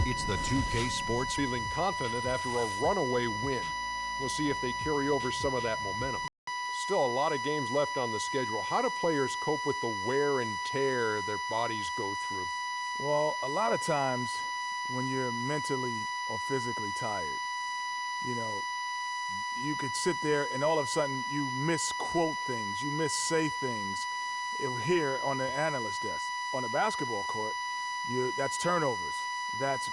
It's the 2K Sports. Feeling confident after a runaway win. We'll see if they carry over some of that momentum. Still a lot of games left on the schedule. How do players cope with the wear and tear their bodies go through? Well, a lot of times when you're mentally or physically tired, you could sit there and all of a sudden you misquote things, you missay things here on the analyst desk. On the basketball court, that's turnovers. That's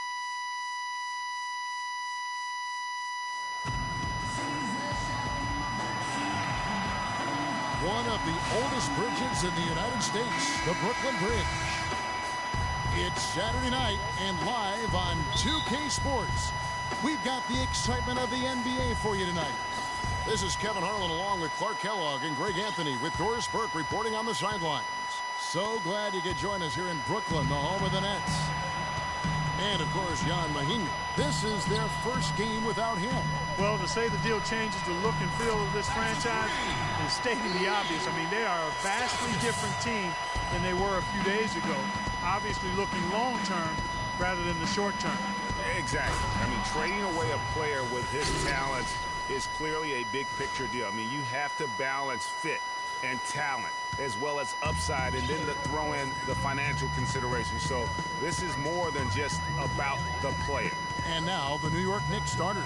one of the oldest bridges in the United States, the Brooklyn Bridge. It's Saturday night and live on 2K Sports. We've got the excitement of the NBA for you tonight. This is Kevin Harlan along with Clark Kellogg and Greg Anthony with Doris Burke reporting on the sidelines. So glad you could join us here in Brooklyn, the home of the Nets. And, of course, Jan Mahinmi. This is their first game without him. Well, to say the deal changes the look and feel of this franchise is stating the obvious. I mean, they are a vastly different team than they were a few days ago. Obviously looking long-term rather than the short-term. Exactly. I mean, trading away a player with his talents is clearly a big-picture deal. I mean, you have to balance fit and talent as well as upside, and then to throw in the financial considerations. So this is more than just about the player. And now the New York Knicks starters.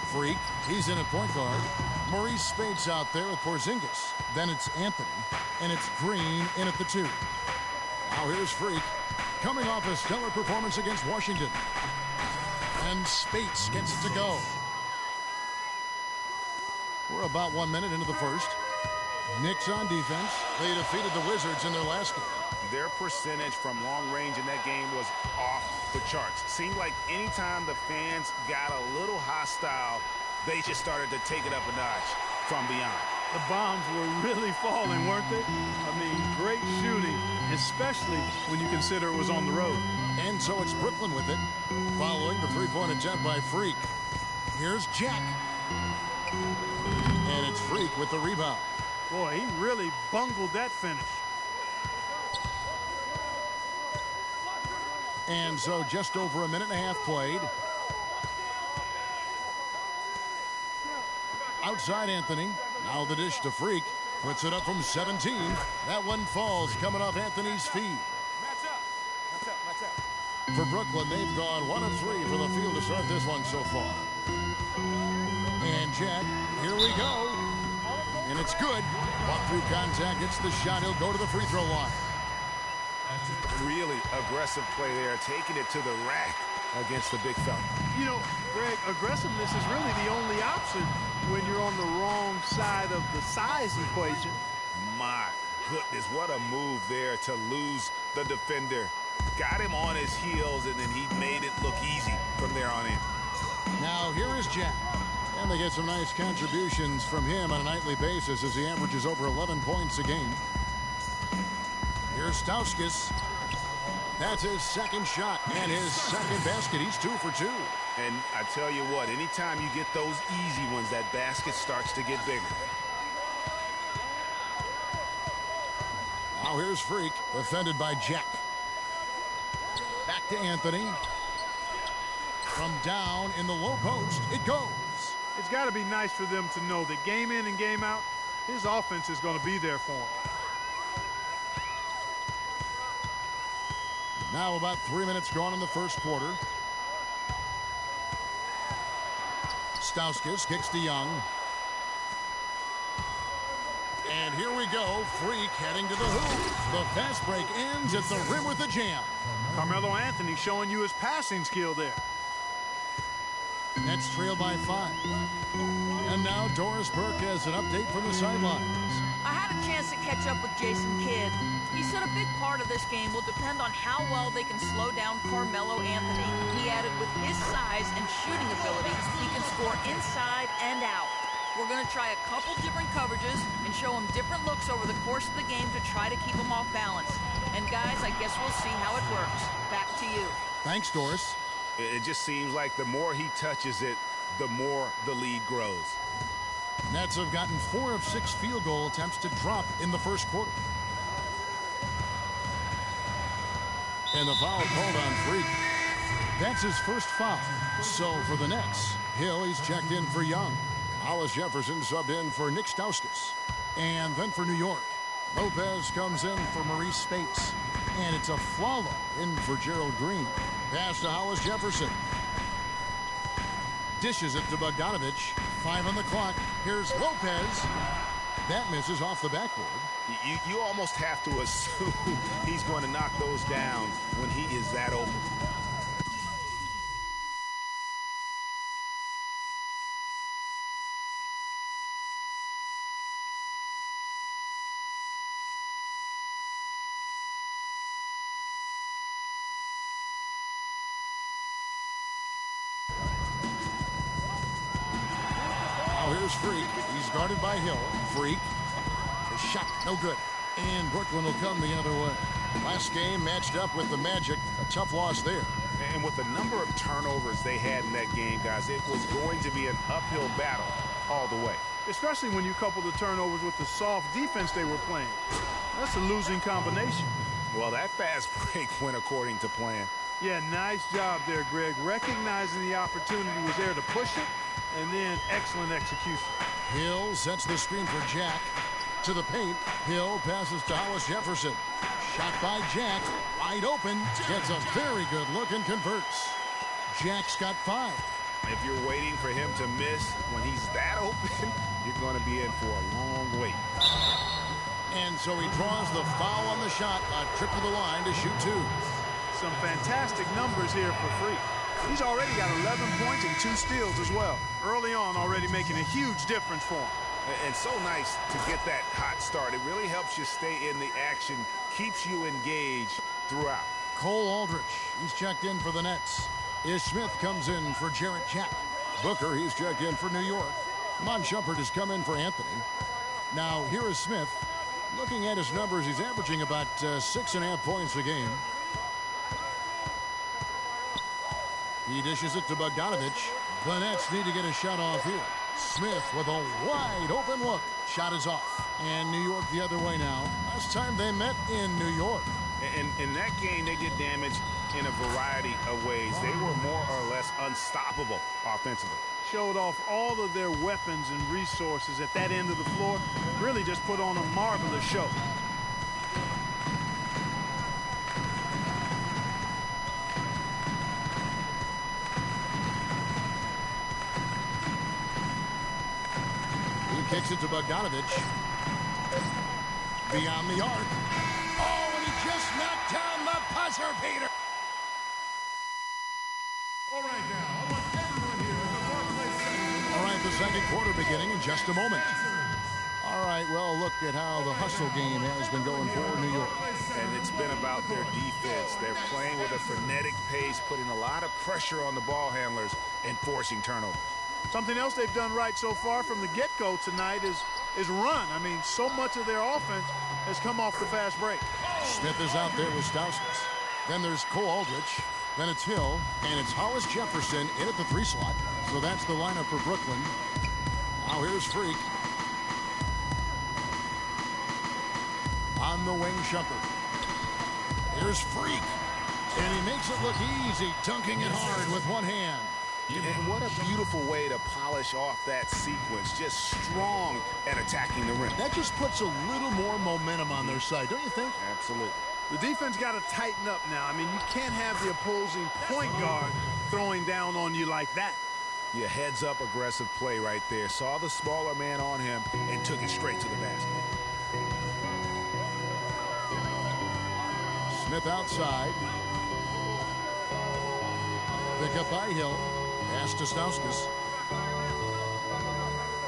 Freak, he's in at point guard. Maurice Spade's out there with Porzingis. Then it's Anthony, and it's Green in at the 2. Now here's Freak, coming off a stellar performance against Washington. And Spates gets it to go. We're about 1 minute into the first. Knicks on defense. They defeated the Wizards in their last game. Their percentage from long range in that game was off the charts. Seemed like anytime the fans got a little hostile, they just started to take it up a notch from beyond. The bombs were really falling, weren't they? I mean, great shooting, especially when you consider it was on the road. And so it's Brooklyn with it, following the three-point attempt by Freak. Here's Jack. And it's Freak with the rebound. Boy, he really bungled that finish. And so just over a minute and a half played. Outside Anthony. Now the dish to Freak. Puts it up from 17. That one falls coming off Anthony's feet. For Brooklyn, they've gone 1 of 3 for the field to start this one so far. And Jack, here we go. And it's good. Walk through contact, gets the shot. He'll go to the free throw line. Really aggressive play there, taking it to the rack against the big fella. You know, Greg, aggressiveness is really the only option when you're on the wrong side of the size equation. My goodness, what a move there to lose the defender. Got him on his heels, and then he made it look easy from there on in. Now here is Jack. And they get some nice contributions from him on a nightly basis as he averages over 11 points a game. Here's Stauskas. That's his second shot and his second basket. He's 2 for 2. And I tell you what, anytime you get those easy ones, that basket starts to get bigger. Now here's Freak, defended by Jack. Back to Anthony. From down in the low post, it goes. It's got to be nice for them to know that game in and game out, his offense is going to be there for him. Now about 3 minutes gone in the first quarter. Stauskas kicks to Young. And here we go. Freak heading to the hoop. The fast break ends at the rim with a jam. Carmelo Anthony showing you his passing skill there. Nets trail by 5. And now Doris Burke has an update from the sidelines. I had a chance to catch up with Jason Kidd. He said a big part of this game will depend on how well they can slow down Carmelo Anthony. He added with his size and shooting ability, he can score inside and out. We're going to try a couple different coverages and show him different looks over the course of the game to try to keep him off balance. And guys, I guess we'll see how it works. Back to you. Thanks, Doris. It just seems like the more he touches it, the more the lead grows. Nets have gotten 4 of 6 field goal attempts to drop in the first quarter. And the foul called on Freak. That's his first foul. So for the Nets, Hill, he's checked in for Young. Hollis Jefferson subbed in for Nick Stauskas. And then for New York, Lopez comes in for Maurice Spates. And it's a Flalo in for Gerald Green. Pass to Hollis Jefferson. Dishes it to Bogdanovich. 5 on the clock. Here's Lopez. That misses off the backboard. You almost have to assume he's going to knock those down when he is that open. Here's Freak. He's guarded by Hill. Freak. The shot, no good. And Brooklyn will come the other way. Last game matched up with the Magic. A tough loss there. And with the number of turnovers they had in that game, guys, it was going to be an uphill battle all the way. Especially when you couple the turnovers with the soft defense they were playing. That's a losing combination. Well, that fast break went according to plan. Yeah, nice job there, Greg. Recognizing the opportunity was there to push it. And then excellent execution. Hill sets the screen for Jack. To the paint. Hill passes to Hollis Jefferson. Shot by Jack. Wide open. Gets a very good look and converts. Jack's got 5. If you're waiting for him to miss when he's that open, you're going to be in for a long wait. And so he draws the foul on the shot. A trip to the line to shoot 2. Some fantastic numbers here for Freak. He's already got 11 points and 2 steals as well. Early on, already making a huge difference for him. And so nice to get that hot start. It really helps you stay in the action, keeps you engaged throughout. Cole Aldrich, he's checked in for the Nets. Ish Smith comes in for Jarrett Jack. Booker, he's checked in for New York. Mon Shumpert has come in for Anthony. Now, here is Smith. Looking at his numbers, he's averaging about 6.5 points a game. He dishes it to Bogdanovich. The Nets need to get a shot off here. Smith with a wide open look. Shot is off. And New York the other way now. Last time they met in New York. And in that game, they did damage in a variety of ways. They were more or less unstoppable offensively. Showed off all of their weapons and resources at that end of the floor. Really just put on a marvelous show. Kicks it to Bogdanovich. Beyond the arc. Oh, and he just knocked down the buzzer beater. All right, now, I want everyone here at the Barclays Center. All right, the second quarter beginning in just a moment. All right, well, look at how the hustle game has been going for New York. And it's been about their defense. They're playing with a frenetic pace, putting a lot of pressure on the ball handlers and forcing turnovers. Something else they've done right so far from the get-go tonight is run. I mean, so much of their offense has come off the fast break. Smith is out there with Stauskas. Then there's Cole Aldrich. Then it's Hill. And it's Hollis Jefferson in at the 3 slot. So that's the lineup for Brooklyn. Now here's Freak. On the wing, Shumpert. Here's Freak. And he makes it look easy, dunking it hard with one hand. And what a beautiful way to polish off that sequence. Just strong at attacking the rim. That just puts a little more momentum on their side, don't you think? Absolutely. The defense got to tighten up now. I mean, you can't have the opposing point guard throwing down on you like that. Yeah, heads-up aggressive play right there. Saw the smaller man on him and took it straight to the basket. Smith outside. Pick up by Hill. Pass to Stauskas.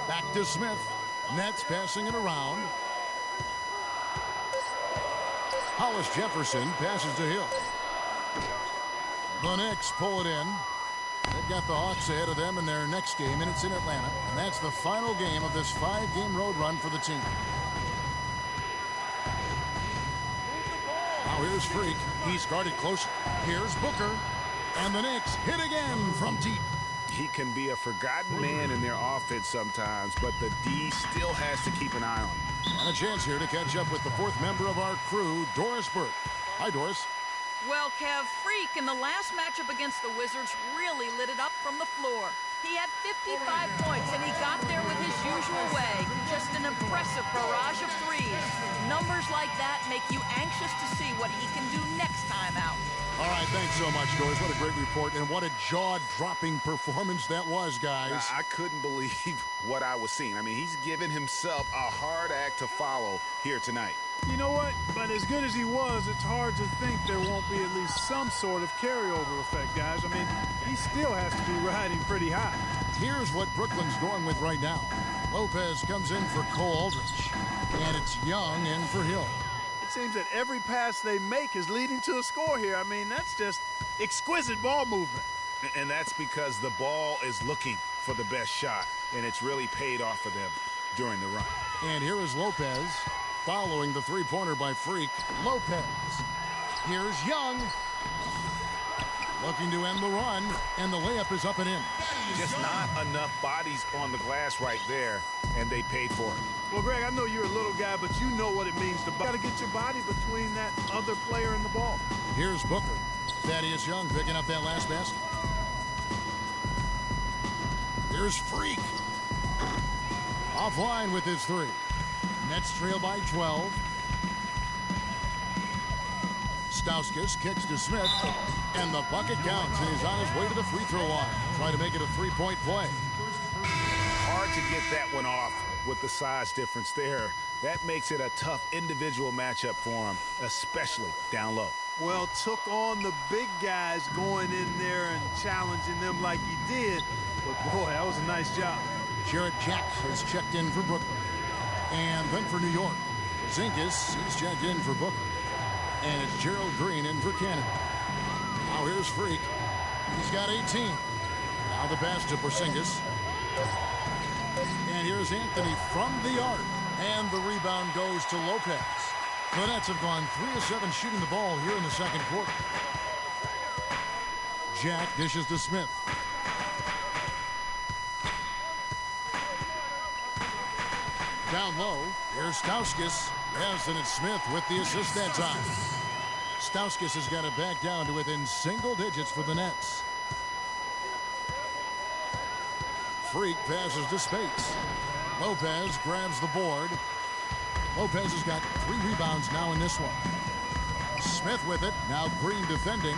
Back to Smith. Nets passing it around. Hollis Jefferson passes to Hill. The Knicks pull it in. They've got the Hawks ahead of them in their next game, and it's in Atlanta. And that's the final game of this 5-game road run for the team. Now here's Freak. He's guarded closer. Here's Booker. And the Knicks hit again from deep. He can be a forgotten man in their offense sometimes, but the D still has to keep an eye on him. And a chance here to catch up with the 4th member of our crew, Doris Burke. Hi, Doris. Well, Kev, Freak in the last matchup against the Wizards really lit it up from the floor. He had 55 points, and he got there with his usual way. Just an impressive barrage of threes. Numbers like that make you anxious to see what he can do next time out. All right, thanks so much, Doris. What a great report, and what a jaw-dropping performance that was, guys. I couldn't believe what I was seeing. I mean, he's given himself a hard act to follow here tonight. You know what? But as good as he was, it's hard to think there won't be at least some sort of carryover effect, guys. I mean, he still has to be riding pretty high. Here's what Brooklyn's going with right now. Lopez comes in for Cole Aldrich, and it's Young in for Hill. It seems that every pass they make is leading to a score here. I mean, that's just exquisite ball movement. And that's because the ball is looking for the best shot, and it's really paid off for them during the run. And here is Lopez following the three-pointer by Freak. Lopez. Here's Young. Looking to end the run, and the layup is up and in. Just not enough bodies on the glass right there, and they paid for it. Well, Greg, I know you're a little guy, but you know what it means to got to get your body between that other player and the ball. Here's Booker. Thaddeus Young picking up that last basket. Here's Freak. Offline with his three. Nets trail by 12. Stauskas kicks to Smith, and the bucket counts, and he's on his way to the free throw line. Trying to make it a three-point play. Hard to get that one off with the size difference there. That makes it a tough individual matchup for him, especially down low. Well, took on the big guys going in there and challenging them like he did. But, boy, that was a nice job. Jarrett Jack has checked in for Brooklyn. And then for New York, Zinkis, he's checked in for Booker. And it's Gerald Green in for Canada. Now here's Freak. He's got 18. Now the pass to Porzingis. And here's Anthony from the arc. And the rebound goes to Lopez. The Nets have gone 3 of 7 shooting the ball here in the second quarter. Jack dishes to Smith. Down low, here's Stauskas. Yes, and it's Smith with the assist that time. Stauskas has got it back down to within single digits for the Nets. Freak passes to Spates. Lopez grabs the board. Lopez has got 3 rebounds now in this one. Smith with it. Now Green defending.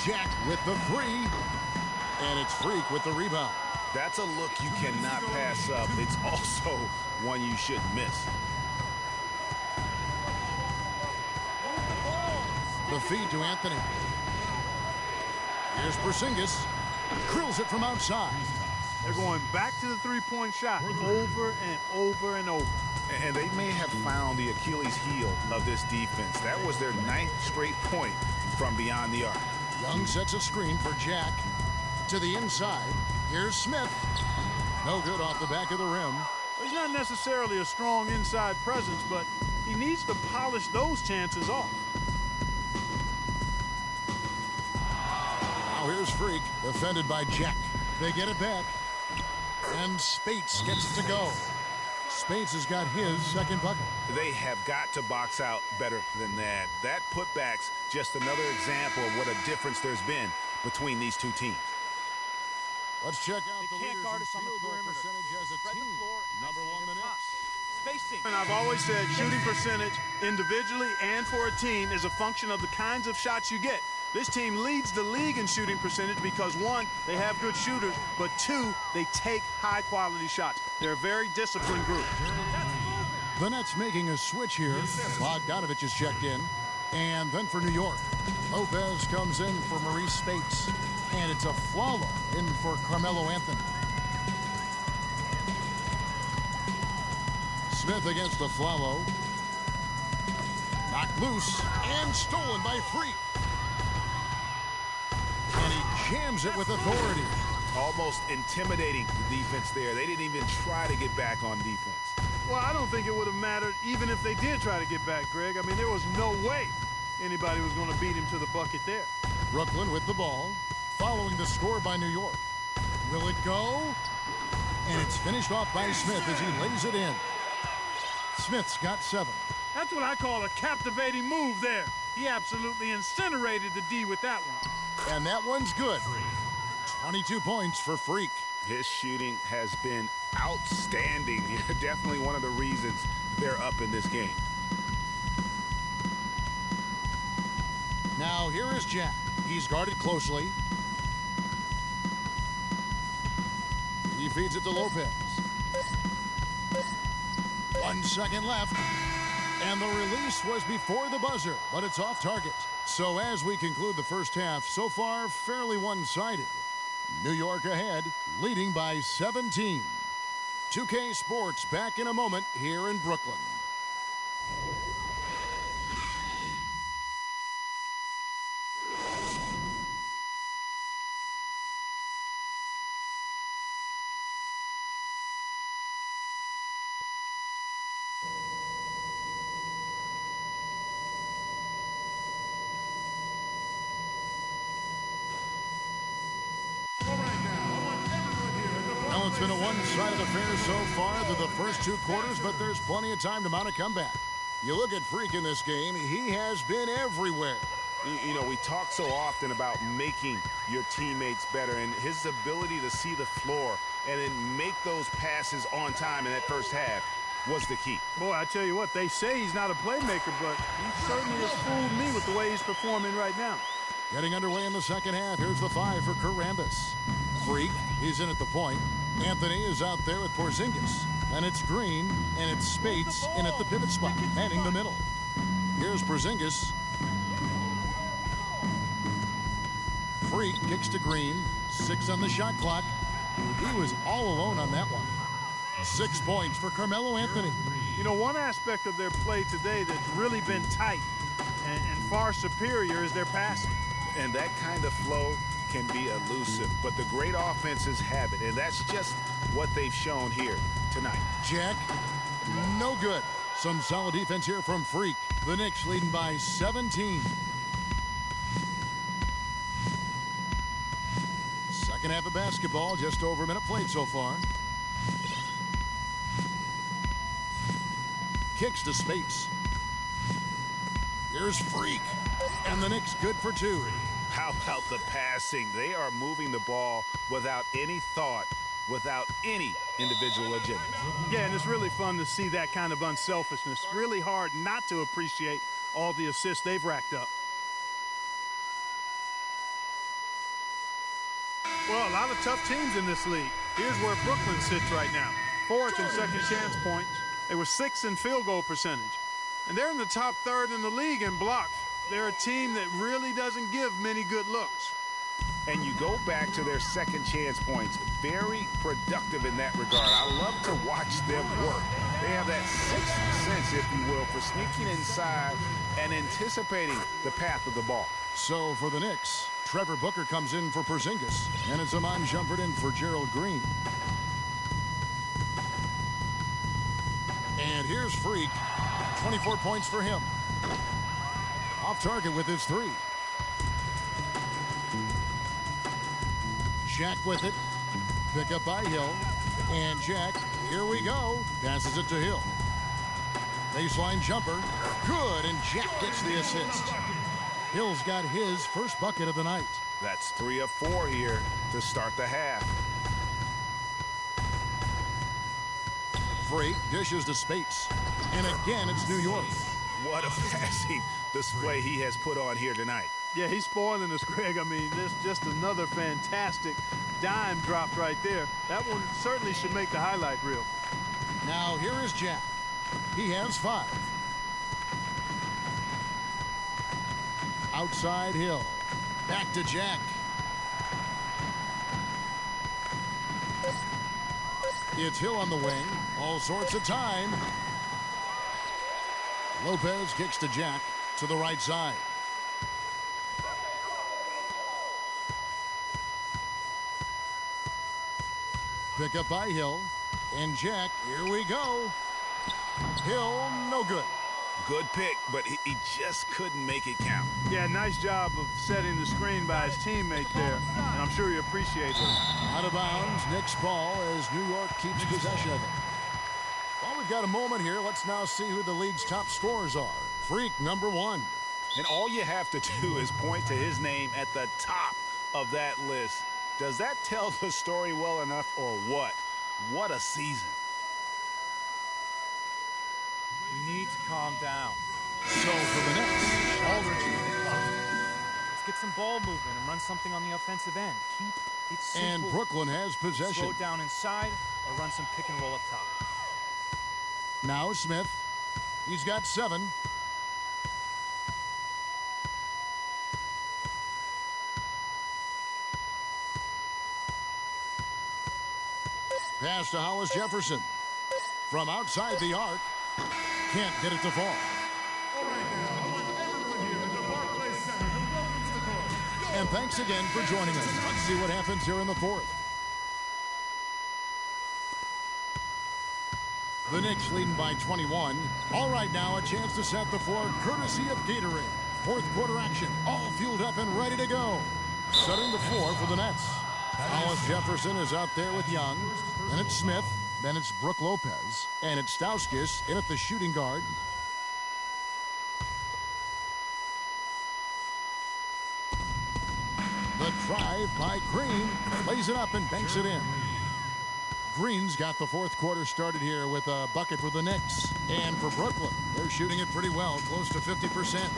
Jack with the 3. And it's Freak with the rebound. That's a look you cannot pass up. It's also one you shouldn't miss. The feed to Anthony. Here's Porzingis. Drills it from outside. They're going back to the three-point shot over and over and over. And they may have found the Achilles heel of this defense. That was their 9th straight point from beyond the arc. Young sets a screen for Jack. To the inside. Here's Smith. No good off the back of the rim. He's not necessarily a strong inside presence, but he needs to polish those chances off. Now here's Freak, defended by Jack. They get it back. And Spates gets to go. Spates has got his second bucket. They have got to box out better than that. That putback's just another example of what a difference there's been between these two teams. Let's check out the can't leaders guard in us on the field goal perimeter. percentage as a Spread the team. floor and Number isolate 1, the the top. Nets. Spacing. And I've always said shooting percentage individually and for a team is a function of the kinds of shots you get. This team leads the league in shooting percentage because, 1, they have good shooters, but 2, they take high-quality shots. They're a very disciplined group. The Nets making a switch here. Bogdanovich is checked in. And then for New York, Lopez comes in for Maurice Spates. And it's a Flalo in for Carmelo Anthony. Smith against the Flalo. Knocked loose and stolen by Freak. And he jams it with authority. Almost intimidating the defense there. They didn't even try to get back on defense. Well, I don't think it would have mattered even if they did try to get back, Greg. I mean, there was no way anybody was going to beat him to the bucket there. Brooklyn with the ball, following the score by New York. Will it go? And it's finished off by Smith as he lays it in. Smith's got 7. That's what I call a captivating move there. He absolutely incinerated the D with that one. And that one's good. 22 points for Freak. His shooting has been outstanding. Definitely one of the reasons they're up in this game. Now here is Jack. He's guarded closely. He feeds it to Lopez. 1 second left. And the release was before the buzzer, but it's off target. So as we conclude the first half, so far fairly one-sided. New York ahead, leading by 17. 2K Sports back in a moment here in Brooklyn. Well, it's been a one-sided affair so far through the first 2 quarters, but there's plenty of time to mount a comeback. You look at Freak in this game, he has been everywhere. You know, we talk so often about making your teammates better, and his ability to see the floor and then make those passes on time in that first half was the key. Boy, I tell you what, they say he's not a playmaker, but he certainly has fooled me with the way he's performing right now. Getting underway in the second half, here's the 5 for Karambis. Freak, he's in at the point. Anthony is out there with Porzingis. And it's Green, and it's Spates in at the pivot spot, manning the middle. Here's Porzingis. Freak kicks to Green. 6 on the shot clock. He was all alone on that one. 6 points for Carmelo Anthony. You know, one aspect of their play today that's really been tight and far superior is their passing. And that kind of flow can be elusive, but the great offenses have it, and that's just what they've shown here tonight. Jack, no good. Some solid defense here from Freak. The Knicks leading by 17. Second half of basketball, just over a minute played so far. Kicks to Spates. Here's Freak. And the Knicks good for 2. How about the passing? They are moving the ball without any thought, without any individual agenda. Yeah, and it's really fun to see that kind of unselfishness. Really hard not to appreciate all the assists they've racked up. Well, a lot of tough teams in this league. Here's where Brooklyn sits right now. 4th in second chance points. They were 6th in field goal percentage. And they're in the top 3rd in the league in blocks. They're a team that really doesn't give many good looks. And you go back to their second chance points. Very productive in that regard. I love to watch them work. They have that sixth sense, if you will, for sneaking inside and anticipating the path of the ball. So for the Knicks, Trevor Booker comes in for Porzingis. And it's Iman Shumpert in for Gerald Green. And here's Freak. 24 points for him. Off target with his 3. Jack with it. Pick up by Hill. And Jack, here we go. Passes it to Hill. Baseline jumper. Good, and Jack gets the assist. Hill's got his first bucket of the night. That's 3 of 4 here to start the half. Freak dishes to Spates. And again, it's New York. What a passing display he has put on here tonight. Yeah, he's spoiling us, Greg. I mean, there's just another fantastic dime dropped right there. That one certainly should make the highlight reel. Now here is Jack. He has 5. Outside Hill. Back to Jack. It's Hill on the wing. All sorts of time. Lopez kicks to Jack to the right side. Pick up by Hill. And Jack, here we go. Hill, no good. Good pick, but he just couldn't make it count. Yeah, nice job of setting the screen by his teammate there, and I'm sure he appreciates it. Out of bounds, Knicks ball as New York keeps possession of it. Well, we've got a moment here. Let's now see who the league's top scorers are. Freak, number 1. And all you have to do is point to his name at the top of that list. Does that tell the story well enough or what? What a season. You need to calm down. So for the Nets, Aldridge, let's get some ball movement and run something on the offensive end. Keep it simple. and Brooklyn has possession. Slow it down inside or run some pick and roll up top. Now Smith. He's got 7. Pass to Hollis Jefferson. From outside the arc. Can't get it to fall. All right, now, I want everyone here at the Barclays Center to welcome to the court. And thanks again for joining us. Let's see what happens here in the 4th. The Knicks leading by 21. All right, now a chance to set the floor courtesy of Gatorade. 4th quarter action, all fueled up and ready to go. Setting the floor for the Nets. Hollis Jefferson is out there with Young. Then it's Smith. Then it's Brook Lopez. And it's Stauskas in at the shooting guard. The drive by Green. Lays it up and banks it in. Green's got the 4th quarter started here with a bucket for the Knicks. And for Brooklyn, they're shooting it pretty well, close to 50%.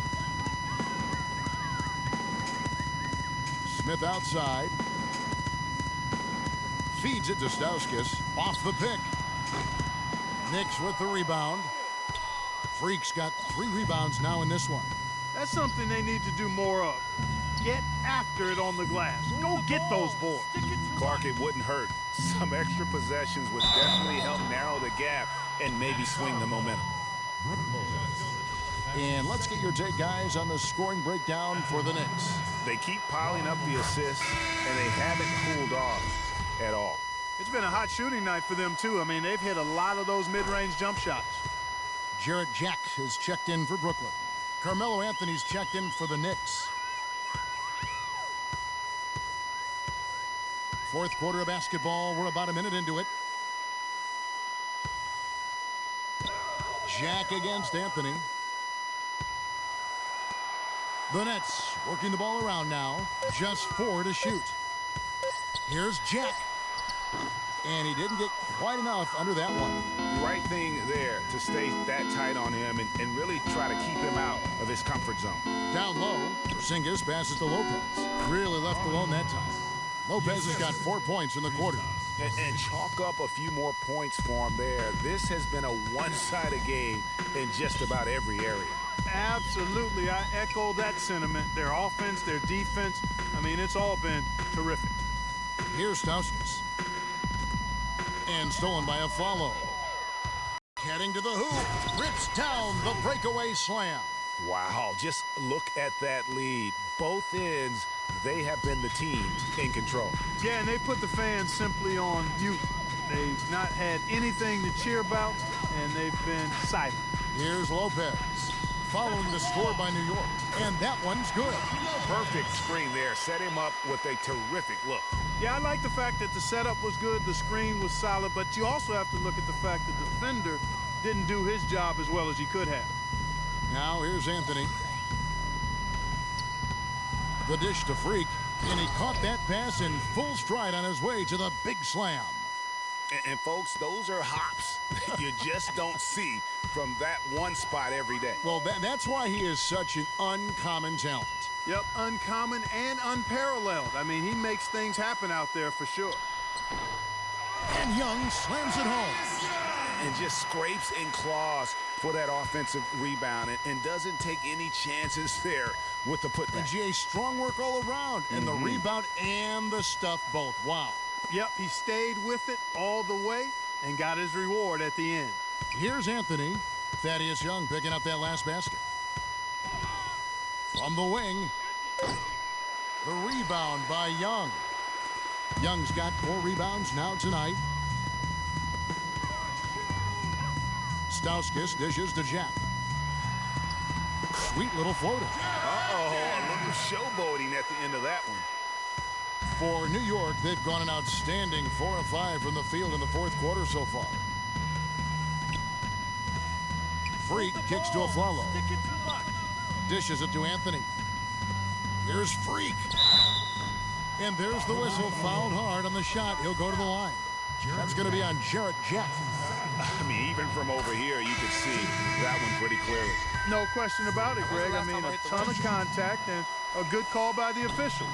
Smith outside. Feeds it to Stauskas. Off the pick. Knicks with the rebound. Freak's got 3 rebounds now in this one. That's something they need to do more of. Get after it on the glass. Go get those boards. Clark, it wouldn't hurt. Some extra possessions would definitely help narrow the gap and maybe swing the momentum. And let's get your take, guys, on the scoring breakdown for the Knicks. They keep piling up the assists, and they haven't cooled off at all. It's been a hot shooting night for them, too. I mean, they've hit a lot of those mid-range jump shots. Jarrett Jack has checked in for Brooklyn. Carmelo Anthony's checked in for the Knicks. 4th quarter of basketball. We're about a minute into it. Jack against Anthony. The Nets working the ball around now. Just 4 to shoot. Here's Jack. And he didn't get quite enough under that one. Right thing there to stay that tight on him and really try to keep him out of his comfort zone. Down low, Porzingis passes to Lopez. Really left alone that time. Lopez has got 4 points in the quarter. And chalk up a few more points for him there. This has been a one-sided game in just about every area. Absolutely. I echo that sentiment. Their offense, their defense, I mean, it's all been terrific. Here's Stauskas. And stolen by a follow. Heading to the hoop. Rips down the breakaway slam. Wow, just look at that lead. Both ends, they have been the team in control. Yeah, and they put the fans simply on mute. They've not had anything to cheer about, and they've been silent. Here's Lopez. Following the score by New York. And that one's good. Perfect screen there. Set him up with a terrific look. Yeah, I like the fact that the setup was good, the screen was solid, but you also have to look at the fact that the defender didn't do his job as well as he could have. Now here's Anthony. The dish to Freak, and he caught that pass in full stride on his way to the big slam. And folks, those are hops you just don't see from that one spot every day. Well, that's why he is such an uncommon talent. Yep, uncommon and unparalleled. I mean, he makes things happen out there for sure. And Young slams it home. And just scrapes and claws for that offensive rebound and doesn't take any chances there with the putback. And GA, strong work all around. And the rebound and the stuff both. Wow. Yep, he stayed with it all the way and got his reward at the end. Here's Anthony. Thaddeus Young picking up that last basket. From the wing. The rebound by Young. Young's got 4 rebounds now tonight. Stauskas dishes to Jack. Sweet little floater. Uh-oh, a little showboating at the end of that one. For New York, they've gone an outstanding 4 of 5 from the field in the 4th quarter so far. Freak kicks to Aflalo. Dishes it to Anthony. Here's Freak. And there's the whistle. Fouled hard on the shot. He'll go to the line. That's going to be on Jarrett Jeff. I mean, even from over here, you could see that one pretty clearly. No question about it, Greg. I mean, a ton of contact and a good call by the officials.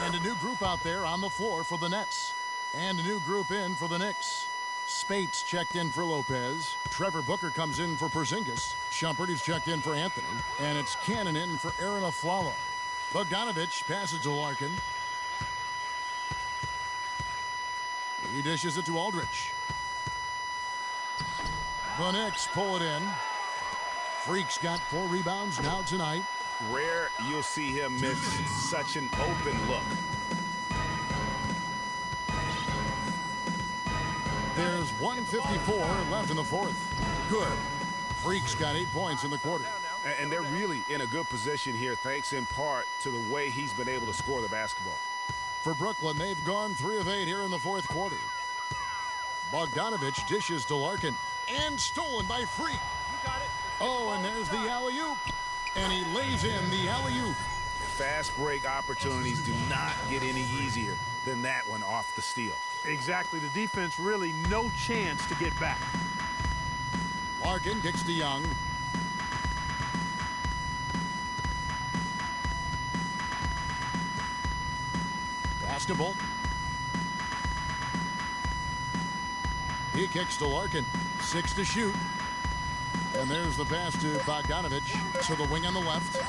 And a new group out there on the floor for the Nets. And a new group in for the Knicks. Spates checked in for Lopez. Trevor Booker comes in for Porzingis. Shumpert is checked in for Anthony. And it's Cannon in for Aaron Aflalo. Bogdanovich passes to Larkin. He dishes it to Aldridge. The Knicks pull it in. Freak's got 4 rebounds now tonight. Rare you'll see him miss such an open look. There's 1:54 left in the fourth. Good. Freak's got 8 points in the quarter. And they're really in a good position here, thanks in part to the way he's been able to score the basketball. For Brooklyn, they've gone 3 of 8 here in the fourth quarter. Bogdanovich dishes to Larkin. And stolen by Freak. Oh, and there's the alley-oop. And he lays in the alley-oop. Fast break opportunities do not get any easier than that one off the steal. Exactly. The defense really no chance to get back. Larkin kicks to Young. Pass to Bolton. He kicks to Larkin. 6 to shoot. And there's the pass to Bogdanovich to the wing on the left.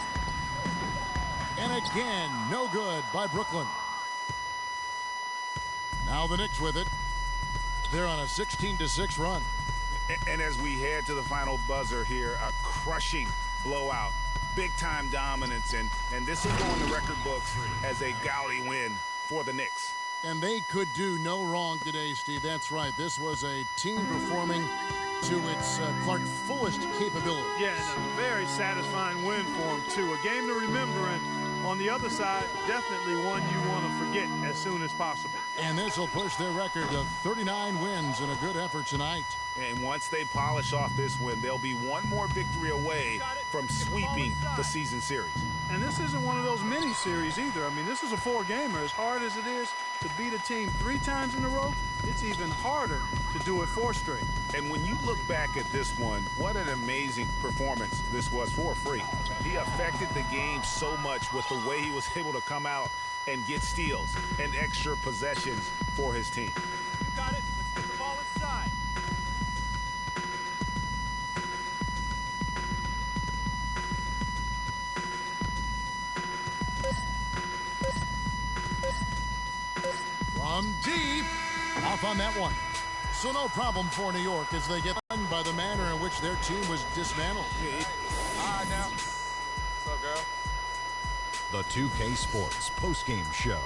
And again, no good by Brooklyn. Now the Knicks with it. They're on a 16-6 run. And as we head to the final buzzer here, a crushing blowout. Big-time dominance, and this will go in the record books as a gaudy win for the Knicks. And they could do no wrong today, Steve. That's right. This was a team performing to its Clark fullest capability. Yeah, and a very satisfying win for them, too. A game to remember, and on the other side, definitely one you want to forget as soon as possible. And this will push their record to 39 wins in a good effort tonight. And once they polish off this win, they'll be one more victory away from sweeping the season series. And this isn't one of those mini series either. I mean, this is a 4-gamer. As hard as it is to beat a team 3 times in a row, it's even harder to do it 4 straight. And when you look back at this one, what an amazing performance this was for Freak. He affected the game so much with the way he was able to come out and get steals and extra possessions for his team. Got it. Let's get the ball inside. From deep, off on that one. So no problem for New York as they get done by the manner in which their team was dismantled. All right, now. What's up, girl? The 2K Sports postgame show.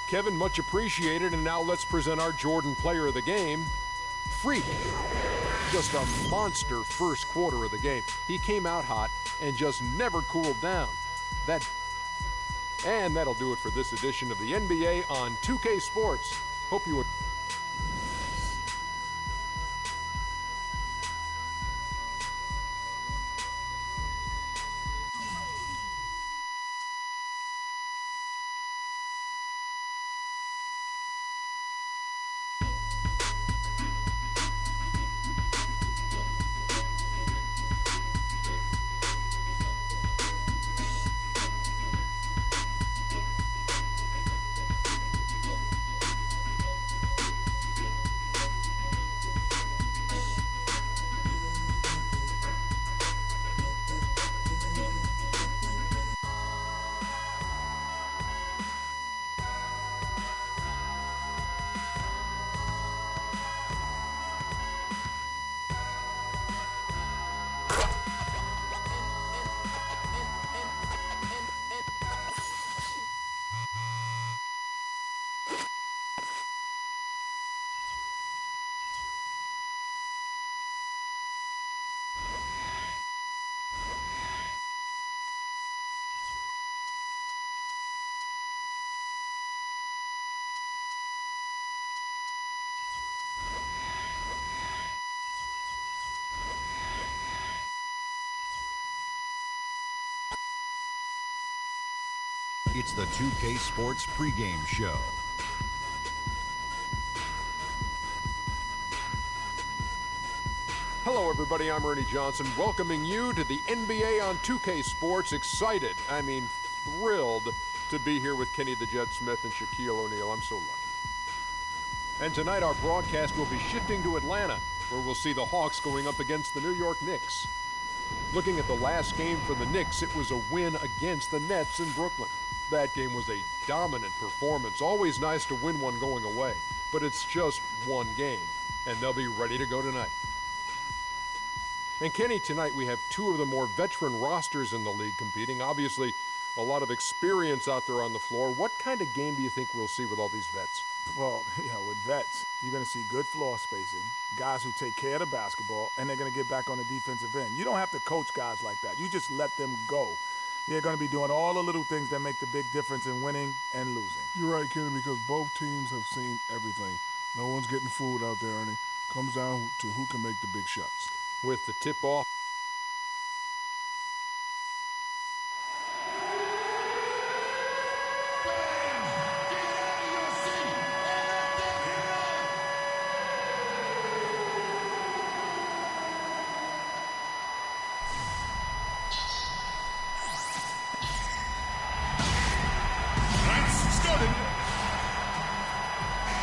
Kevin, much appreciated, and now let's present our Jordan player of the game, Freak. Just a monster first quarter of the game. He came out hot and just never cooled down. And that'll do it for this edition of the NBA on 2K Sports. Hope you It's the 2K Sports pregame show. Hello, everybody. I'm Ernie Johnson, welcoming you to the NBA on 2K Sports. Excited, thrilled to be here with Kenny the Jet Smith and Shaquille O'Neal. I'm so lucky. And tonight our broadcast will be shifting to Atlanta, where we'll see the Hawks going up against the New York Knicks. Looking at the last game for the Knicks, it was a win against the Nets in Brooklyn. That game was a dominant performance. Always nice to win one going away, but it's just one game, and they'll be ready to go tonight. And Kenny, tonight we have two of the more veteran rosters in the league competing. Obviously, a lot of experience out there on the floor. What kind of game do you think we'll see with all these vets? Well, with vets, you're going to see good floor spacing, guys who take care of the basketball, and they're going to get back on the defensive end. You don't have to coach guys like that. You just let them go. They're going to be doing all the little things that make the big difference in winning and losing. You're right, Kenny, because both teams have seen everything. No one's getting fooled out there, Ernie. Comes down to who can make the big shots. With the tip-off.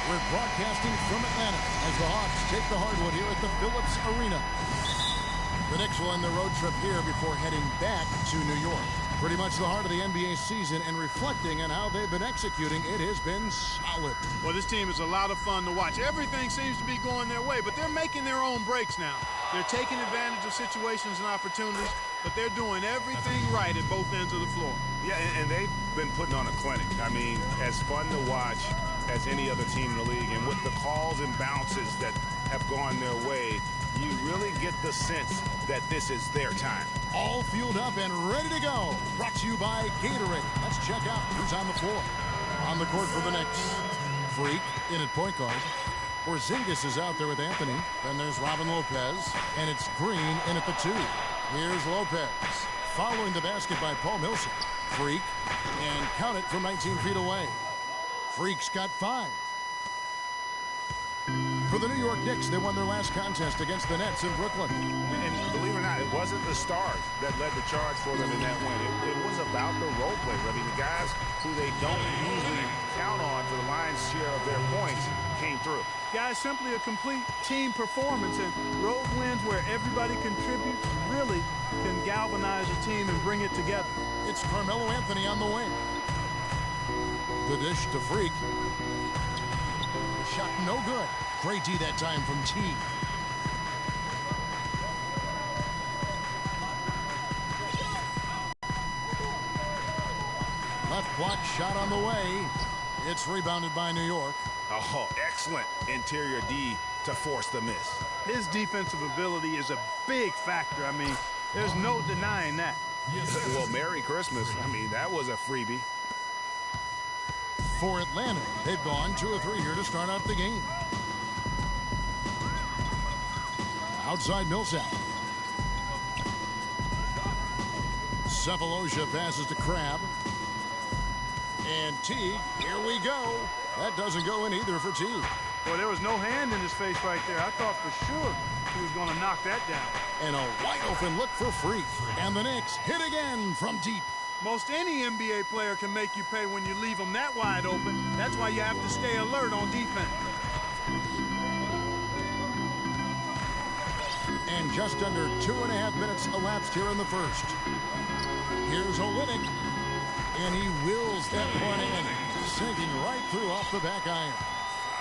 We're broadcasting from Atlanta as the Hawks take the hardwood here at the Phillips Arena. The Knicks will end their road trip here before heading back to New York. Pretty much the heart of the NBA season, and reflecting on how they've been executing, it has been solid. Well, this team is a lot of fun to watch. Everything seems to be going their way, but they're making their own breaks now. They're taking advantage of situations and opportunities, but they're doing everything right at both ends of the floor. Yeah, and they've been putting on a clinic. I mean, as fun to watch as any other team in the league. And with the calls and bounces that have gone their way, you really get the sense that this is their time. All fueled up and ready to go. Brought to you by Gatorade. Let's check out who's on the floor. On the court for the Knicks, Freak in at point guard. Porzingis is out there with Anthony. Then there's Robin Lopez, and it's Green in at the 2. Here's Lopez. Following the basket by Paul Millsap. Freak, and count it from 19 feet away. Freak's got 5. For the New York Knicks, they won their last contest against the Nets in Brooklyn. And believe it or not, it wasn't the stars that led the charge for them in that win. It was about the role players. I mean, the guys who they don't usually count on for the lion's share of their points came through. Guys, simply a complete team performance, and road wins where everybody contributes really can galvanize a team and bring it together. It's Carmelo Anthony on the wing. The dish to Freak. The shot no good. Great D that time from T. Left block shot on the way. It's rebounded by New York. Oh, excellent interior D to force the miss. His defensive ability is a big factor. I mean, there's no denying that. Well, Merry Christmas. I mean, that was a freebie. For Atlanta, they've gone 2 of 3 here to start out the game. Outside Millsap. Sefolosha passes to Crabbe. And Teague, here we go. That doesn't go in either for Teague. Well, there was no hand in his face right there. I thought for sure he was going to knock that down. And a wide open look for Freak. And the Knicks hit again from deep. Most any NBA player can make you pay when you leave them that wide open. That's why you have to stay alert on defense. And just under 2.5 minutes elapsed here in the first. Here's Olynyk. And he wills that one in, sinking right through off the back iron.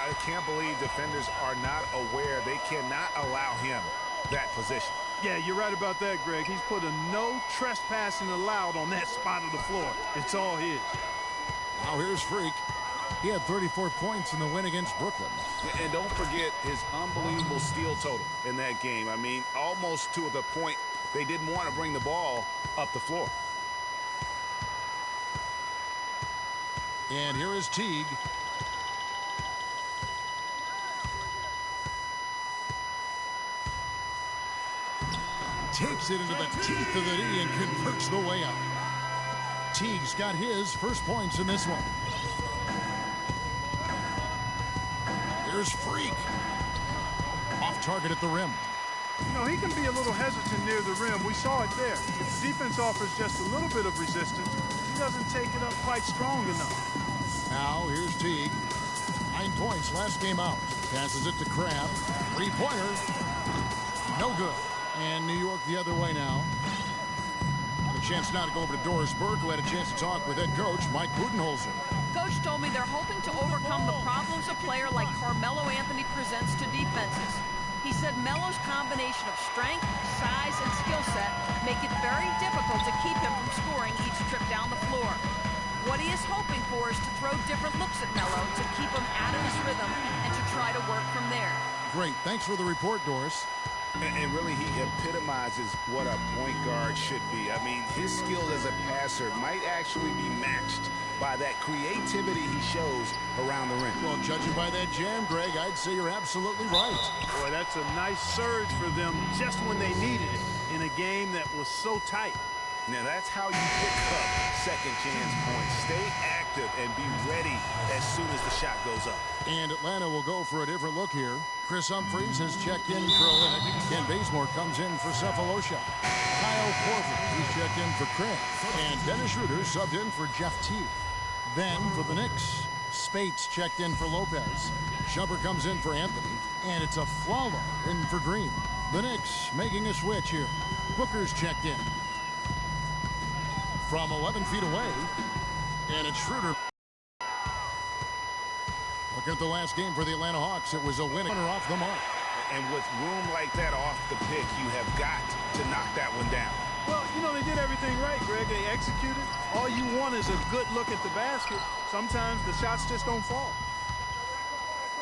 I can't believe defenders are not aware. They cannot allow him that position. Yeah, you're right about that, Greg. He's put a no trespassing allowed on that spot of the floor. It's all his. Now here's Freak. He had 34 points in the win against Brooklyn. And don't forget his unbelievable steal total in that game. I mean, almost to the point they didn't want to bring the ball up the floor. And here is Teague. Takes it into the teeth of the D and converts the way out. Teague's got his first points in this one. Here's Freak. Off target at the rim. You know, he can be a little hesitant near the rim. We saw it there. If the defense offers just a little bit of resistance, he doesn't take it up quite strong enough. Now, here's Teague. 9 points last game out. Passes it to Crab. Three-pointer. No good. And New York the other way now. A chance now to go over to Doris Burke, who had a chance to talk with head coach Mike Budenholzer. Coach told me they're hoping to overcome the problems a player like Carmelo Anthony presents to defenses. He said Melo's combination of strength, size, and skill set make it very difficult to keep him from scoring each trip down the floor. What he is hoping for is to throw different looks at Melo to keep him out of his rhythm and to try to work from there. Great. Thanks for the report, Doris. And really, he epitomizes what a point guard should be. I mean, his skills as a passer might actually be matched by that creativity he shows around the rim. Well, judging by that jam, Greg, I'd say you're absolutely right. Boy, that's a nice surge for them just when they needed it in a game that was so tight. Now, that's how you pick up second chance points. Stay active and be ready as soon as the shot goes up. And Atlanta will go for a different look here. Chris Humphries has checked in for Olynyk. Ken Bazemore comes in for Cephalosha. Kyle Korver, he's checked in for Craig. And Dennis Schroeder subbed in for Jeff Teague. Then for the Knicks, Spates checked in for Lopez. Shumpert comes in for Anthony. And it's a Flalo in for Green. The Knicks making a switch here. Booker's checked in from 11 feet away. And it's Schroeder. Looking at the last game for the Atlanta Hawks, it was a winner off the mark. And with room like that off the pick, you have got to knock that one down. Well, you know, they did everything right, Greg. They executed. All you want is a good look at the basket. Sometimes the shots just don't fall.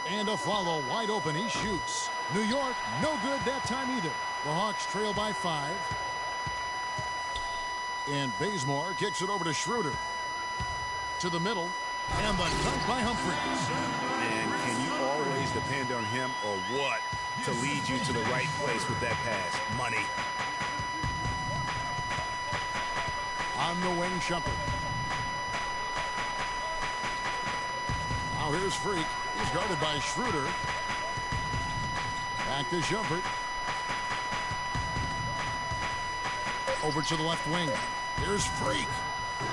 And a follow wide open. He shoots. New York, no good that time either. The Hawks trail by 5. And Bazemore kicks it over to Schroeder. To the middle. And the dunk by Humphries. And can you always depend on him or what to lead you to the right place with that pass? Money. On the wing, Shumpert. Now here's Freak. He's guarded by Schroeder. Back to Shumpert. Over to the left wing. Here's Freak.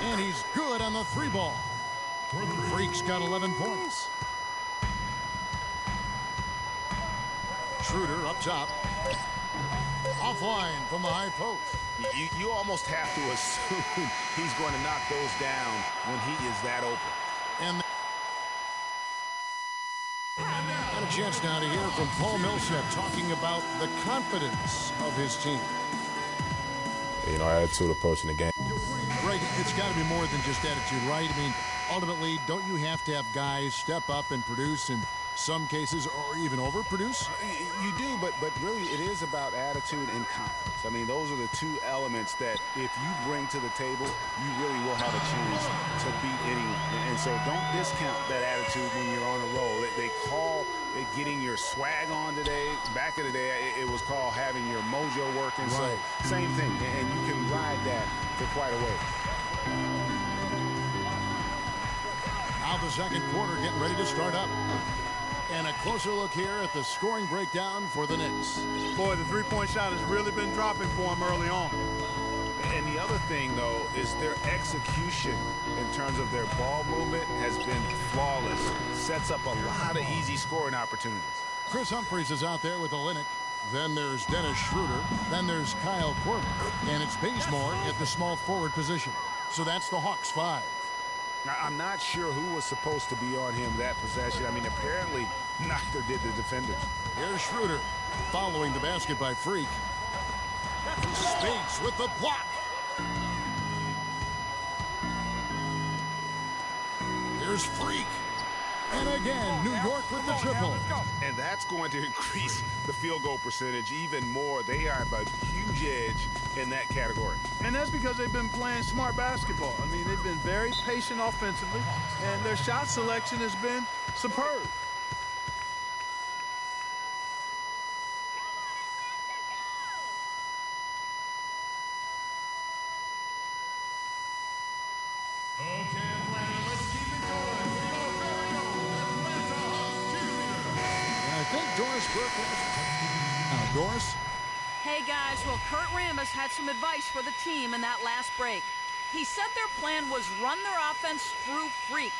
And he's good on the 3-ball. Freak's got 11 points. Schroeder up top. Offline from the high post. You almost have to assume he's going to knock those down when he is that open. And a chance now to hear from Paul Millsap talking about the confidence of his team. You know, attitude approaching the game. Greg, it's got to be more than just attitude, right? I mean, ultimately, don't you have to have guys step up and produce in some cases or even overproduce? You do, but really it is about attitude and confidence. I mean, those are the two elements that if you bring to the table, you really will have a chance to beat anyone. And so don't discount that attitude when you're on a roll. They call it getting your swag on today. Back in the day, it was called having your mojo working. Right. So same thing, and you can ride that for quite a way. Now the second quarter getting ready to start up. And a closer look here at the scoring breakdown for the Knicks. Boy, the three-point shot has really been dropping for him early on. And the other thing, though, is their execution in terms of their ball movement has been flawless. Sets up a lot of easy scoring opportunities. Chris Humphries is out there with Olynyk. Then there's Dennis Schroeder. Then there's Kyle Korver. And it's Bazemore at the small forward position. So that's the Hawks 5. I'm not sure who was supposed to be on him that possession. I mean, apparently neither did the defenders. Here's Schroeder following the basket by Freak. Spates with the block. Here's Freak. And again, New York with the triple. And that's going to increase the field goal percentage even more. They have a huge edge in that category. And that's because they've been playing smart basketball. I mean, they've been very patient offensively, and their shot selection has been superb. Doris Burke. Now, Doris. Hey, guys. Well, Kurt Rambis had some advice for the team in that last break. He said their plan was run their offense through Freak.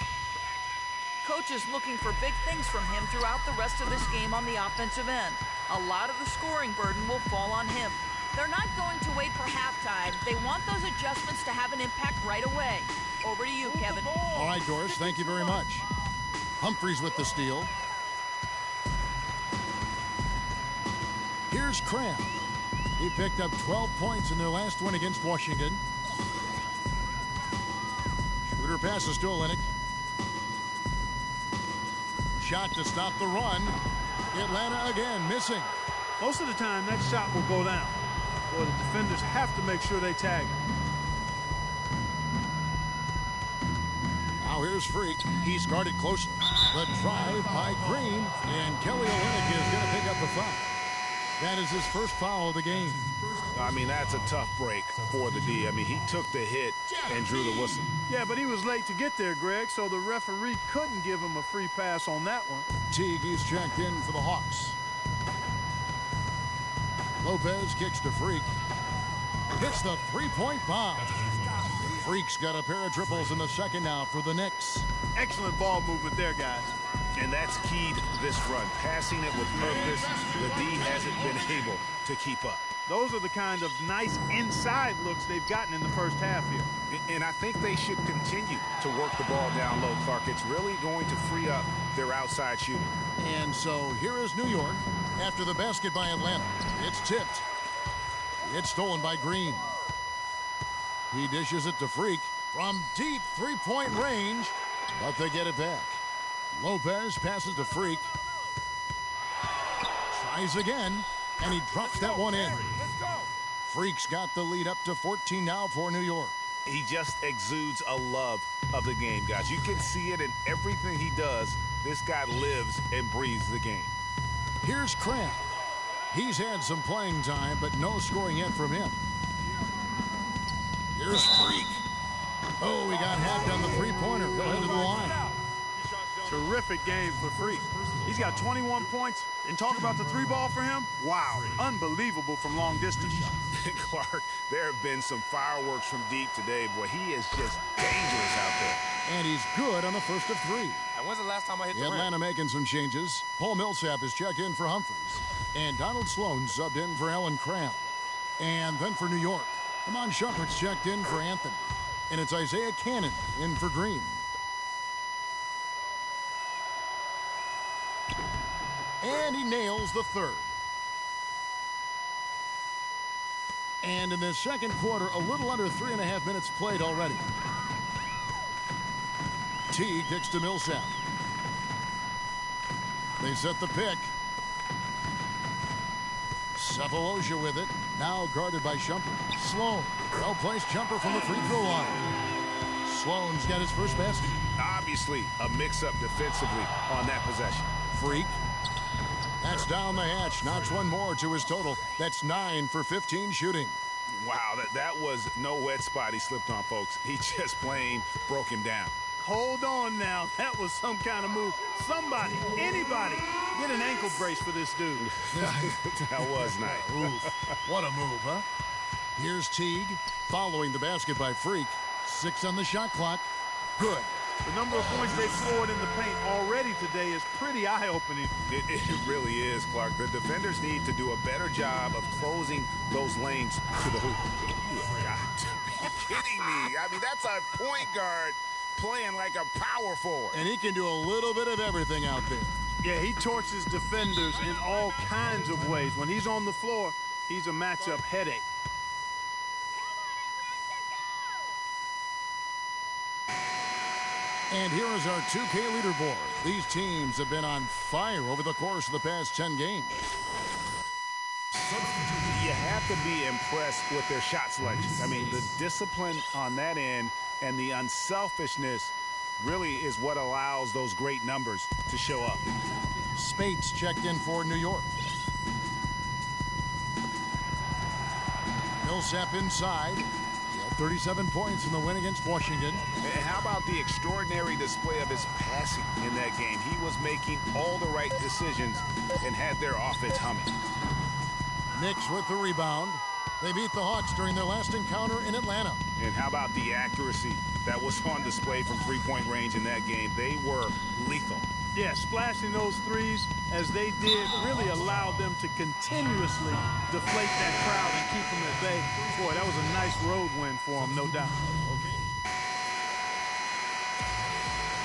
Coach is looking for big things from him throughout the rest of this game on the offensive end. A lot of the scoring burden will fall on him. They're not going to wait for halftime. They want those adjustments to have an impact right away. Over to you, Kevin. All right, Doris, thank you very much. Humphries with the steal. Here's Cram. He picked up 12 points in their last win against Washington. Schroeder passes to Olynyk. Shot to stop the run. Atlanta again missing. Most of the time, that shot will go down. Boy, the defenders have to make sure they tag him. Now here's Freak. He's guarded closely. The drive by Green. And Kelly Olynyk is going to pick up the foul. That is his first foul of the game. I mean, that's a tough break for the D. I mean, he took the hit and drew the whistle. Yeah, but he was late to get there, Greg, so the referee couldn't give him a free pass on that one. Teague, he's checked in for the Hawks. Lopez kicks to Freak. Hits the three-point bomb. Freak's got a pair of triples in the second now for the Knicks. Excellent ball movement there, guys. And that's key to this run. Passing it with purpose. The D hasn't been able to keep up. Those are the kind of nice inside looks they've gotten in the first half here. And I think they should continue to work the ball down low, Clark. It's really going to free up their outside shooting. And so here is New York after the basket by Atlanta. It's tipped. It's stolen by Green. He dishes it to Freak from deep three-point range, but they get it back. Lopez passes to Freak. Tries again, and he drops that one in. Freak's got the lead up to 14 now for New York. He just exudes a love of the game, guys. You can see it in everything he does. This guy lives and breathes the game. Here's Cram. He's had some playing time, but no scoring yet from him. Here's Freak. Oh, he got hacked on the three-pointer. He'll head to the line. Terrific game for Freak. He's got 21 points. And talk about the three ball for him. Wow. Unbelievable from long distance shots. Clark, there have been some fireworks from deep today. Boy, he is just dangerous out there. And he's good on the first of three. When's the last time I hit the rim? Atlanta making some changes. Paul Millsap is checked in for Humphries. And Donald Sloan subbed in for Alan Cram. And then for New York, Amon Shumpert's checked in for Anthony. And it's Isaiah Cannon in for Green. And he nails the third. And in the second quarter, a little under 3.5 minutes played already. Teague kicks to Millsap. They set the pick. Cephalosha with it. Now guarded by Shumpert. Sloan. Well-placed jumper from the free throw line. Sloan's got his first basket. Obviously, a mix-up defensively on that possession. Freak. That's down the hatch. Knocks one more to his total. That's 9 for 15 shooting. Wow, that was no wet spot he slipped on, folks. He just plain broke him down. Hold on now. That was some kind of move. Somebody, anybody, get an ankle brace for this dude. That was nice. Oof. What a move, huh? Here's Teague following the basket by Freak. 6 on the shot clock. Good. The number of points they've scored in the paint already today is pretty eye-opening. It really is, Clark. The defenders need to do a better job of closing those lanes to the hoop. You've got to be kidding me. I mean, that's a point guard playing like a power forward. And he can do a little bit of everything out there. Yeah, he torches defenders in all kinds of ways. When he's on the floor, he's a matchup headache. And here is our 2K leaderboard. These teams have been on fire over the course of the past 10 games. You have to be impressed with their shot selection. I mean, the discipline on that end and the unselfishness really is what allows those great numbers to show up. Spates checked in for New York. Millsap inside. 37 points in the win against Washington. And how about the extraordinary display of his passing in that game? He was making all the right decisions and had their offense humming. Knicks with the rebound. They beat the Hawks during their last encounter in Atlanta. And how about the accuracy that was on display from three-point range in that game? They were lethal. Yeah, splashing those threes as they did really allowed them to continuously deflate that crowd and keep them at bay. Boy, that was a nice road win for them, no doubt.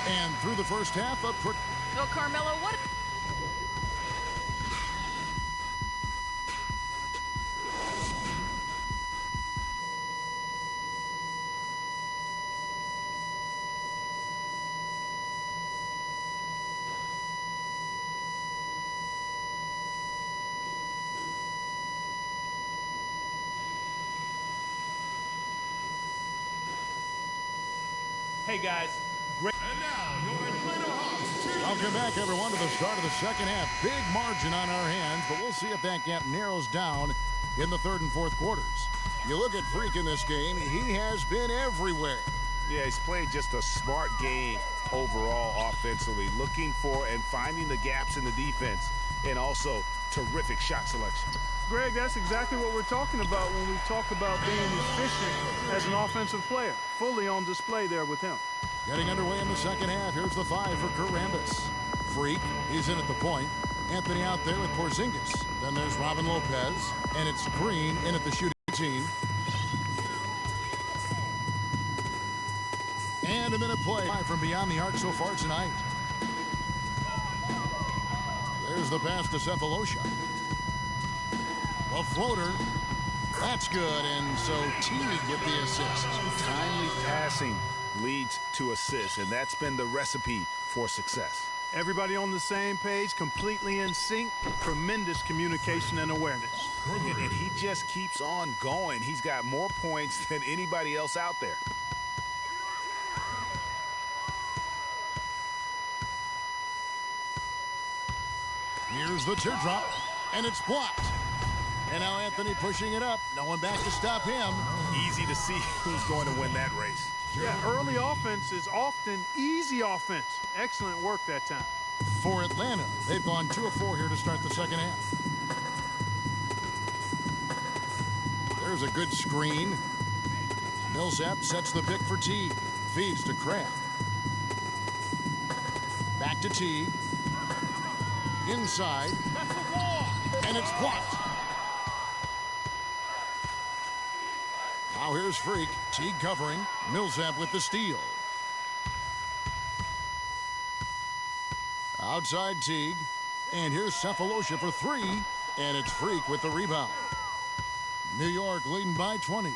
And through the first half of... So, Carmelo, what... Hey, guys. Great. And now, your Atlanta Hawks. Welcome back, everyone, to the start of the second half. Big margin on our hands, but we'll see if that gap narrows down in the third and fourth quarters. You look at Freak in this game, he has been everywhere. Yeah, he's played just a smart game overall offensively, looking for and finding the gaps in the defense, and also terrific shot selection. Greg, that's exactly what we're talking about when we talk about being efficient as an offensive player. Fully on display there with him. Getting underway in the second half. Here's the 5 for Karambis. Freak, he's in at the point. Anthony out there with Porzingis. Then there's Robin Lopez. And it's Green in at the shooting team. And a minute play from beyond the arc so far tonight. There's the pass to Cephalosha. A floater. That's good. And so Teague get the assist. Timely passing leads to assists, and that's been the recipe for success. Everybody on the same page, completely in sync. Tremendous communication and awareness. And he just keeps on going. He's got more points than anybody else out there. Here's the teardrop, and it's blocked. And now Anthony pushing it up. No one back to stop him. Easy to see who's going to win that race. Yeah, early offense is often easy offense. Excellent work that time. For Atlanta, they've gone 2 of 4 here to start the second half. There's a good screen. Millsap sets the pick for Teague. Feeds to Crabb. Back to Teague. Inside. And it's blocked. Now here's Freak. Teague covering. Millsap with the steal. Outside Teague. And here's Cephalosha for 3. And it's Freak with the rebound. New York leading by 20.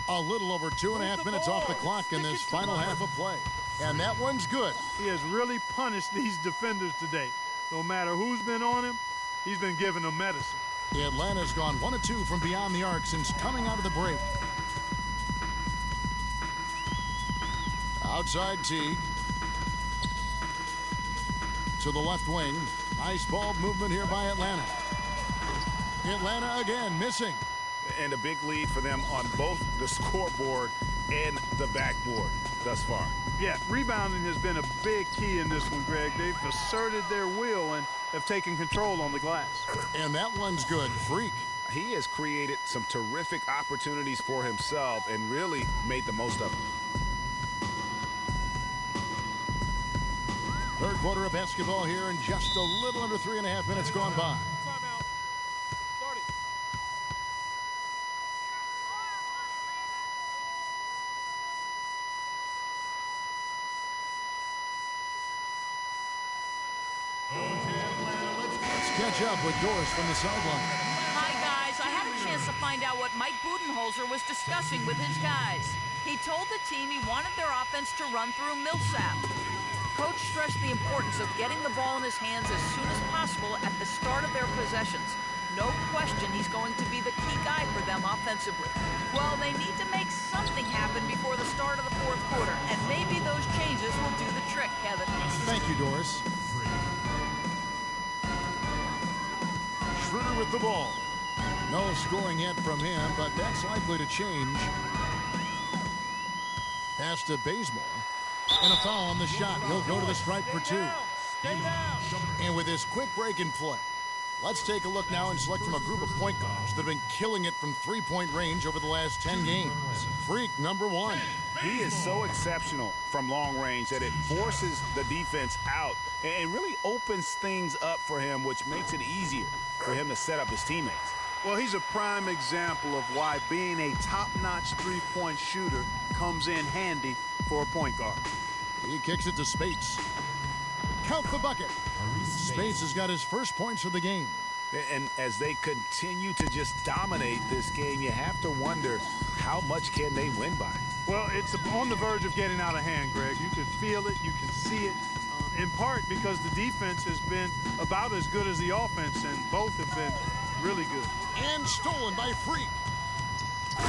A little over 2.5 minutes off the clock in this final half of play. And that one's good. He has really punished these defenders today. No matter who's been on him, he's been giving them medicine. Atlanta's gone 1 of 2 from beyond the arc since coming out of the break. Outside Teague. To the left wing. Nice ball movement here by Atlanta. Atlanta again missing. And a big lead for them on both the scoreboard and the backboard thus far. Yeah, rebounding has been a big key in this one, Greg. They've asserted their will and have taken control on the glass. And that one's good. Freak. He has created some terrific opportunities for himself and really made the most of them. Third quarter of basketball here, and just a little under 3.5 minutes gone by. Let's catch up with Doris from the sideline. Hi, guys. I had a chance to find out what Mike Budenholzer was discussing with his guys. He told the team he wanted their offense to run through Millsap. Coach stressed the importance of getting the ball in his hands as soon as possible at the start of their possessions. No question he's going to be the key guy for them offensively. Well, they need to make something happen before the start of the fourth quarter, and maybe those changes will do the trick, Kevin. Thank you, Doris. Schroeder with the ball. No scoring yet from him, but that's likely to change. Pass to Bazemore. And a foul on the shot. He'll go to the stripe for 2. And with this quick break in play, let's take a look now and select from a group of point guards that have been killing it from three-point range over the last 10 games. Freak number 1. He is so exceptional from long range that it forces the defense out and really opens things up for him, which makes it easier for him to set up his teammates. Well, he's a prime example of why being a top-notch three-point shooter comes in handy for a point guard. He kicks it to Spates. Count the bucket. Spates has got his first points of the game. And as they continue to just dominate this game, you have to wonder, how much can they win by? Well, it's on the verge of getting out of hand, Greg. You can feel it. You can see it, in part because the defense has been about as good as the offense, and both have been really good. And stolen by Freak.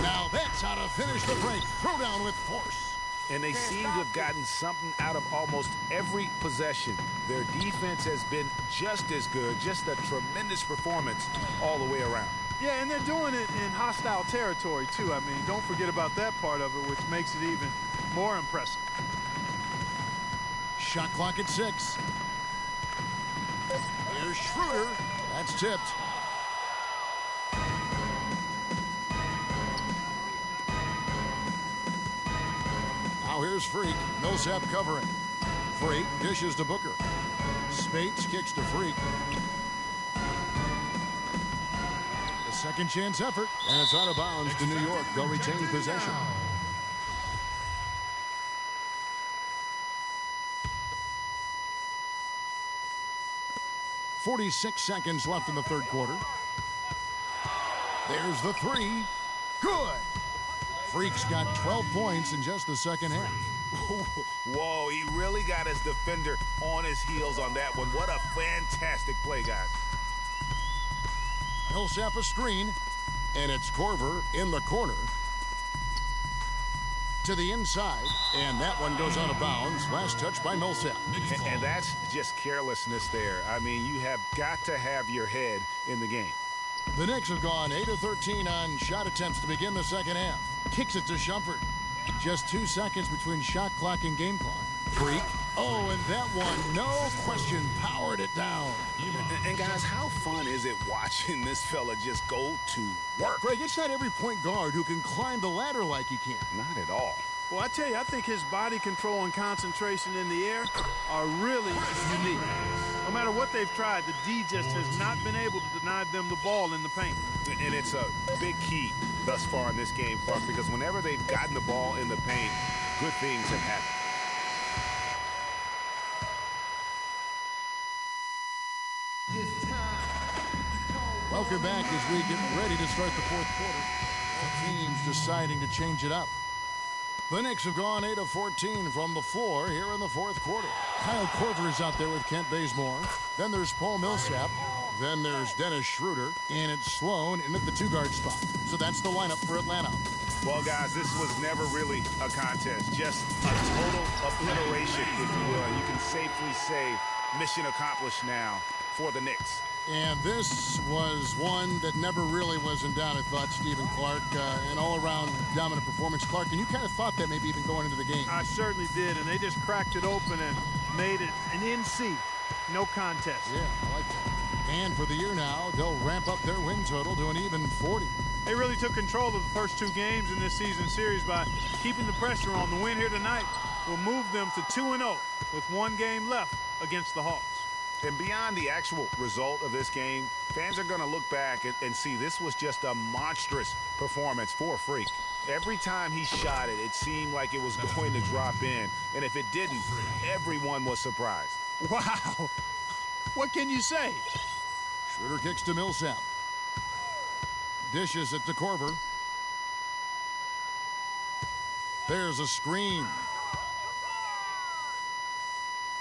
Now that's how to finish the break. Throw down with force. And they seem to have gotten something out of almost every possession. Their defense has been just as good, just a tremendous performance all the way around. Yeah, and they're doing it in hostile territory, too. I mean, don't forget about that part of it, which makes it even more impressive. Shot clock at 6. Here's Schroeder. That's tipped. Now here's Freak. Millsap covering. Freak dishes to Booker. Spates kicks to Freak. A second chance effort, and it's out of bounds to New York. They'll retain possession. .46 seconds left in the third quarter. There's the 3. Good. Freak's got 12 points in just the second half. Whoa, he really got his defender on his heels on that one. What a fantastic play, guys. Millsap a screen, and it's Korver in the corner. To the inside, and that one goes out of bounds. Last touch by Millsap. And that's just carelessness there. I mean, you have got to have your head in the game. The Knicks have gone 8 of 13 on shot attempts to begin the second half. Kicks it to Shumpert. Just 2 seconds between shot clock and game clock. Freak. Oh, and that one, no question, powered it down. And guys, how fun is it watching this fella just go to work? Greg, it's not every point guard who can climb the ladder like he can. Not at all. Well, I tell you, I think his body control and concentration in the air are really unique. No matter what they've tried, the D just has not been able to deny them the ball in the paint. And it's a big key thus far in this game, Clark, because whenever they've gotten the ball in the paint, good things have happened. Welcome back as we get ready to start the fourth quarter. All teams deciding to change it up. The Knicks have gone 8 of 14 from the floor here in the fourth quarter. Kyle Korver is out there with Kent Bazemore. Then there's Paul Millsap. Then there's Dennis Schroeder. And it's Sloan in at the 2-guard spot. So that's the lineup for Atlanta. Well, guys, this was never really a contest. Just a total obliteration, if you will. And you can safely say mission accomplished now for the Knicks. And this was one that never really was in doubt, I thought, Stephen Clark. An all-around dominant performance. Clark, and you kind of thought that maybe even going into the game. I certainly did, and they just cracked it open and made it an NC. No contest. Yeah, I like that. And for the year now, they'll ramp up their win total to an even 40. They really took control of the first 2 games in this season series by keeping the pressure on. The win here tonight will move them to 2-0 with 1 game left against the Hawks. And beyond the actual result of this game, fans are going to look back and see this was just a monstrous performance for Freak. Every time he shot it, it seemed like it was going to drop in. And if it didn't, everyone was surprised. Wow. What can you say? Schroeder kicks to Millsap. Dishes it to Korver. There's a screen.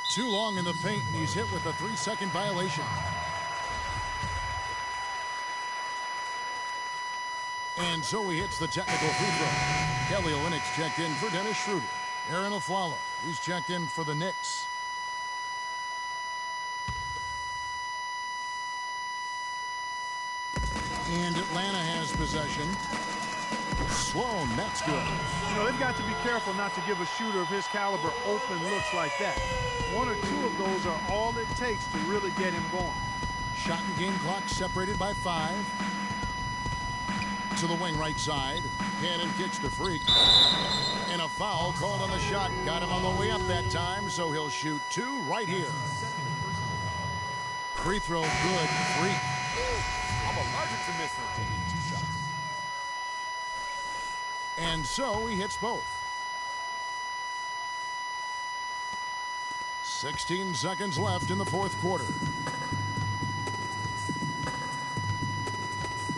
Too long in the paint, and he's hit with a 3-second violation. And so he hits the technical free throw. Kelly Olynyk's checked in for Dennis Schroeder. Aaron Aflalo, he's checked in for the Knicks. And Atlanta has possession. Sloan, that's good. You know, they've got to be careful not to give a shooter of his caliber open looks like that. One or two of those are all it takes to really get him going. Shot and game clock separated by 5. To the wing right side. Cannon kicks to Freak. And a foul called on the shot. Got him on the way up that time, so he'll shoot 2 right here. Free throw good. Freak. I'm allergic to missing. Taking 2 shots. And so he hits both. 16 seconds left in the fourth quarter.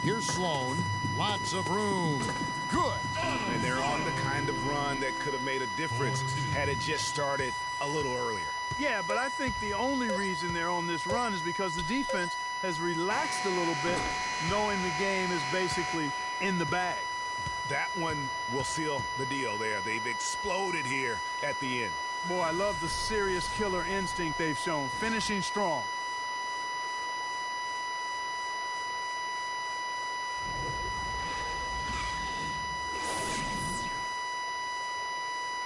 Here's Sloan. Lots of room. Good. And they're on the kind of run that could have made a difference had it just started a little earlier. Yeah, but I think the only reason they're on this run is because the defense has relaxed a little bit, knowing the game is basically in the bag. That one will seal the deal there. They've exploded here at the end. Boy, I love the serious killer instinct they've shown, finishing strong.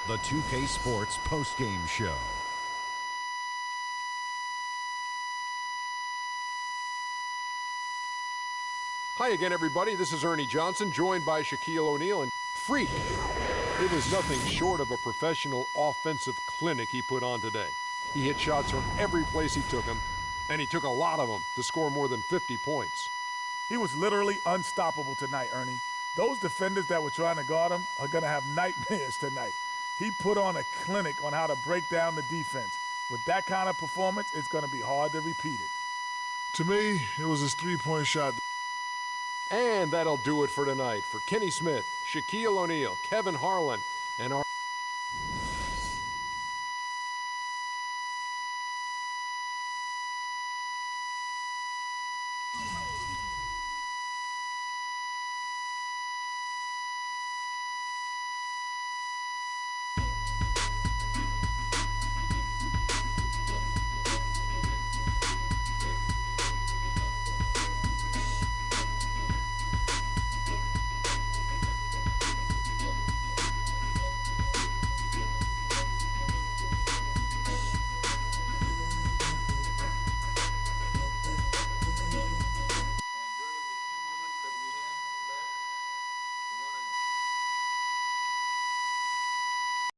The 2K Sports postgame show. Hi again, everybody. This is Ernie Johnson, joined by Shaquille O'Neal. And Freak, it was nothing short of a professional offensive clinic he put on today. He hit shots from every place he took them, and he took a lot of them to score more than 50 points. He was literally unstoppable tonight, Ernie. Those defenders that were trying to guard him are going to have nightmares tonight. He put on a clinic on how to break down the defense. With that kind of performance, it's going to be hard to repeat it. To me, it was his three-point shot. And that'll do it for tonight. For Kenny Smith, Shaquille O'Neal, Kevin Harlan, and our